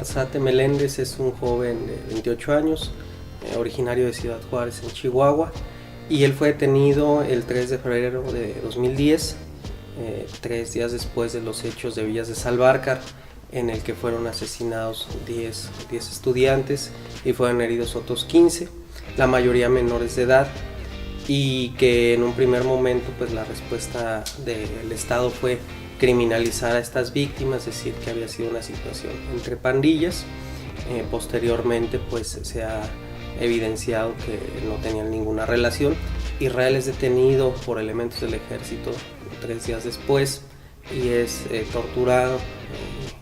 Arzate Meléndez es un joven de 28 años, originario de Ciudad Juárez, en Chihuahua, y él fue detenido el 3 de febrero de 2010, 3 días después de los hechos de Villas de Salvarcar, en el que fueron asesinados 10 estudiantes y fueron heridos otros 15, la mayoría menores de edad, y que en un primer momento pues la respuesta del Estado fue criminalizar a estas víctimas, decir que había sido una situación entre pandillas. Posteriormente pues se ha evidenciado que no tenían ninguna relación. Israel es detenido por elementos del ejército 3 días después y es torturado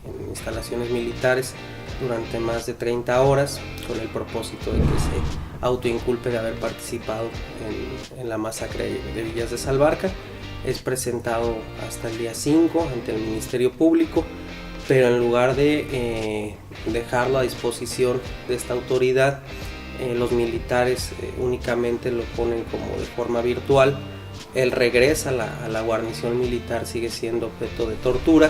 en instalaciones militares durante más de 30 horas con el propósito de que se autoinculpe de haber participado en la masacre de Villas de Salvarcar. Es presentado hasta el día 5 ante el Ministerio Público, pero en lugar de dejarlo a disposición de esta autoridad, los militares únicamente lo ponen como de forma virtual. Él regresa a la guarnición militar, sigue siendo objeto de tortura,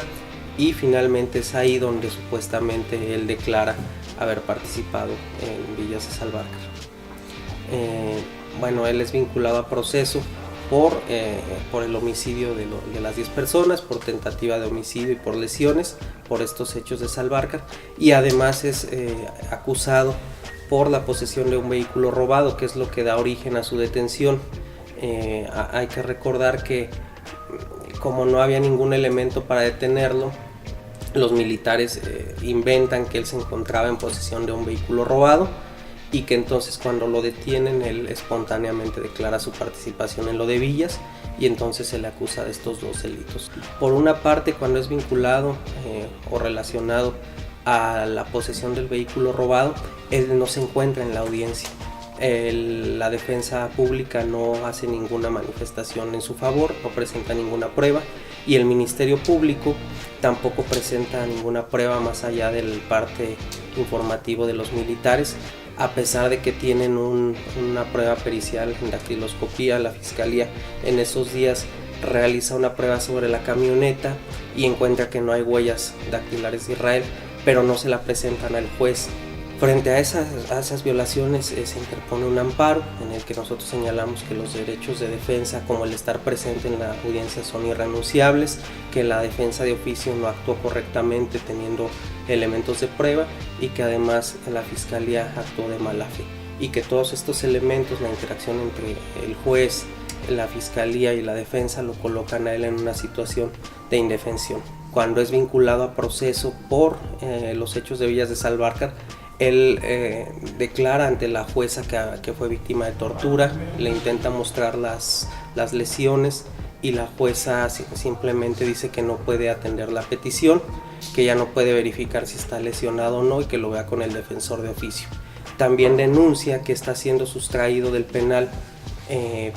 y finalmente es ahí donde supuestamente él declara haber participado en Villas de Salvarcar. Bueno, él es vinculado a proceso por el homicidio de las 10 personas, por tentativa de homicidio y por lesiones por estos hechos de Salvarcar, y además es acusado por la posesión de un vehículo robado, que es lo que da origen a su detención. Hay que recordar que como no había ningún elemento para detenerlo, los militares inventan que él se encontraba en posesión de un vehículo robado, y que entonces cuando lo detienen él espontáneamente declara su participación en lo de Villas, y entonces se le acusa de estos dos delitos. Por una parte, cuando es vinculado o relacionado a la posesión del vehículo robado, él no se encuentra en la audiencia. La defensa pública no hace ninguna manifestación en su favor, no presenta ninguna prueba, y el Ministerio Público tampoco presenta ninguna prueba más allá del parte informativo de los militares, a pesar de que tienen una prueba pericial en dactiloscopía. La Fiscalía en esos días realiza una prueba sobre la camioneta y encuentra que no hay huellas dactilares de Israel, pero no se la presentan al juez. Frente a esas violaciones se interpone un amparo en el que nosotros señalamos que los derechos de defensa, como el estar presente en la audiencia, son irrenunciables, que la defensa de oficio no actuó correctamente teniendo elementos de prueba, y que además la Fiscalía actuó de mala fe, y que todos estos elementos, la interacción entre el juez, la Fiscalía y la defensa, lo colocan a él en una situación de indefensión. Cuando es vinculado a proceso por los hechos de Villas de Salvarcar, él declara ante la jueza que fue víctima de tortura, le intenta mostrar las lesiones, y la jueza simplemente dice que no puede atender la petición, que ya no puede verificar si está lesionado o no, y que lo vea con el defensor de oficio. También denuncia que está siendo sustraído del penal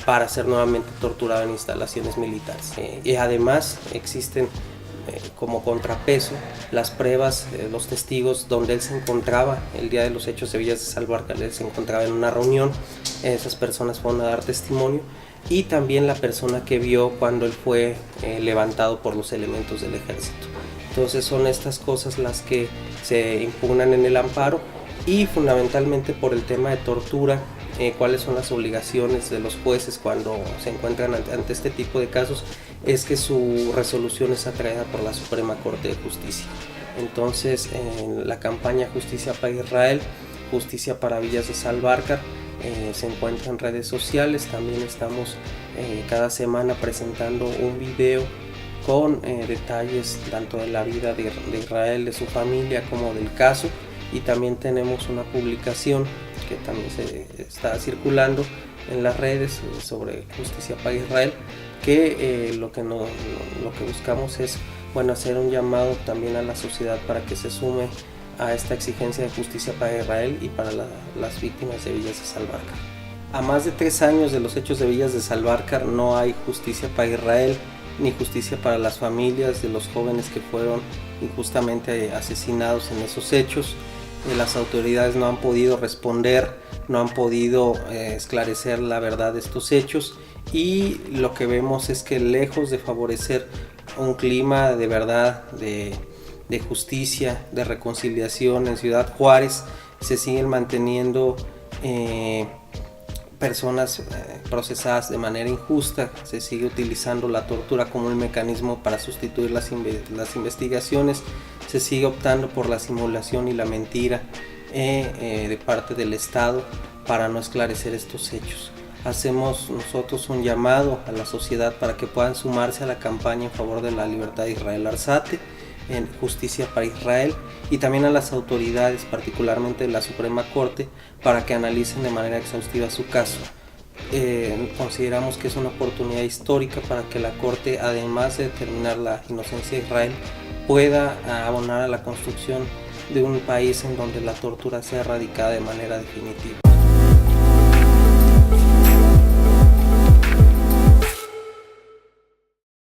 para ser nuevamente torturado en instalaciones militares. Y además existen como contrapeso las pruebas, los testigos donde él se encontraba el día de los hechos de Villas de Salvarcar. Él se encontraba en una reunión, esas personas fueron a dar testimonio, y también la persona que vio cuando él fue levantado por los elementos del ejército. Entonces son estas cosas las que se impugnan en el amparo, y fundamentalmente por el tema de tortura. Cuáles son las obligaciones de los jueces cuando se encuentran ante este tipo de casos, es que su resolución es atraída por la Suprema Corte de Justicia. Entonces, en la campaña Justicia para Israel, Justicia para Villas de Salvarcar, se encuentra en redes sociales. También estamos cada semana presentando un video con detalles tanto de la vida de Israel, de su familia, como del caso, y también tenemos una publicación que también se está circulando en las redes sobre Justicia para Israel, que lo que buscamos es hacer un llamado también a la sociedad para que se sume a esta exigencia de justicia para Israel y para las víctimas de Villas de Salvarcar. A más de 3 años de los hechos de Villas de Salvarcar no hay justicia para Israel, ni justicia para las familias de los jóvenes que fueron injustamente asesinados en esos hechos. Las autoridades no han podido responder, no han podido esclarecer la verdad de estos hechos, y lo que vemos es que, lejos de favorecer un clima de verdad, de de justicia, de reconciliación en Ciudad Juárez. Se siguen manteniendo personas procesadas de manera injusta, se sigue utilizando la tortura como un mecanismo para sustituir las investigaciones, se sigue optando por la simulación y la mentira de parte del Estado para no esclarecer estos hechos. Hacemos nosotros un llamado a la sociedad para que puedan sumarse a la campaña en favor de la libertad de Israel Arzate, en Justicia para Israel, y también a las autoridades, particularmente de la Suprema Corte, para que analicen de manera exhaustiva su caso. Consideramos que es una oportunidad histórica para que la Corte, además de determinar la inocencia de Israel, pueda abonar a la construcción de un país en donde la tortura sea erradicada de manera definitiva.